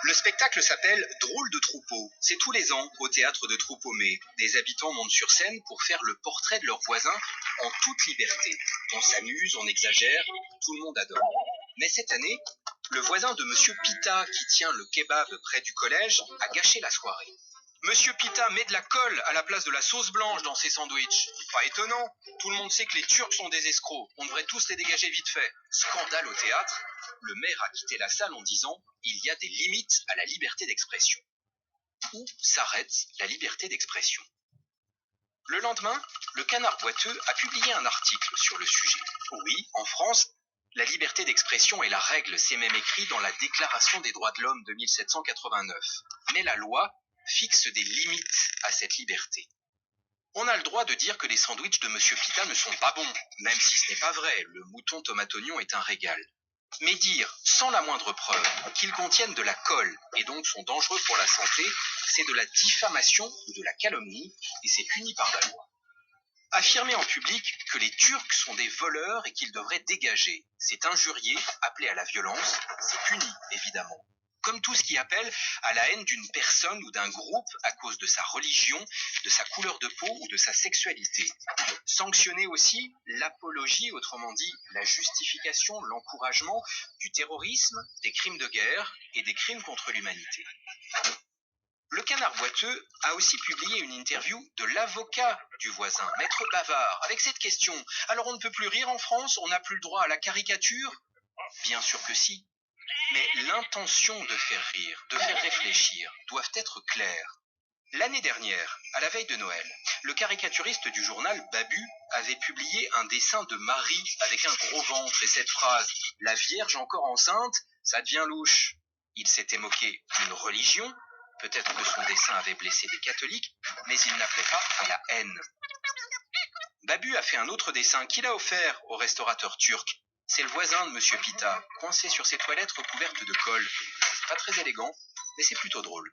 Le spectacle s'appelle Drôle de troupeau. C'est tous les ans au théâtre de Troupeau-Mée. Des habitants montent sur scène pour faire le portrait de leurs voisins en toute liberté. On s'amuse, on exagère, tout le monde adore. Mais cette année, le voisin de Monsieur Pita, qui tient le kebab près du collège, a gâché la soirée. Monsieur Pita met de la colle à la place de la sauce blanche dans ses sandwichs. Pas étonnant, tout le monde sait que les Turcs sont des escrocs. On devrait tous les dégager vite fait. Scandale au théâtre, le maire a quitté la salle en disant « Il y a des limites à la liberté d'expression ». Où s'arrête la liberté d'expression? Le lendemain, le Canard boiteux a publié un article sur le sujet. Oui, en France, la liberté d'expression est la règle, c'est même écrit dans la Déclaration des droits de l'homme de 1789. Mais la loi fixe des limites à cette liberté. On a le droit de dire que les sandwichs de Monsieur Pita ne sont pas bons, même si ce n'est pas vrai, le mouton tomate oignon est un régal. Mais dire, sans la moindre preuve, qu'ils contiennent de la colle et donc sont dangereux pour la santé, c'est de la diffamation ou de la calomnie et c'est puni par la loi. Affirmer en public que les Turcs sont des voleurs et qu'ils devraient dégager, c'est injurier, appeler à la violence, c'est puni évidemment. Comme tout ce qui appelle à la haine d'une personne ou d'un groupe à cause de sa religion, de sa couleur de peau ou de sa sexualité. Sanctionner aussi l'apologie, autrement dit la justification, l'encouragement du terrorisme, des crimes de guerre et des crimes contre l'humanité. Le Canard boiteux a aussi publié une interview de l'avocat du voisin, Maître Bavard, avec cette question. Alors on ne peut plus rire en France, on n'a plus le droit à la caricature? Bien sûr que si. Mais l'intention de faire rire, de faire réfléchir, doivent être claires. L'année dernière, à la veille de Noël, le caricaturiste du journal Babu avait publié un dessin de Marie avec un gros ventre et cette phrase « La Vierge encore enceinte, ça devient louche ». Il s'était moqué d'une religion, peut-être que son dessin avait blessé des catholiques, mais il n'appelait pas à la haine. Babu a fait un autre dessin qu'il a offert au restaurateur turc. C'est le voisin de Monsieur Pita, coincé sur ses toilettes recouvertes de colle. C'est pas très élégant, mais c'est plutôt drôle.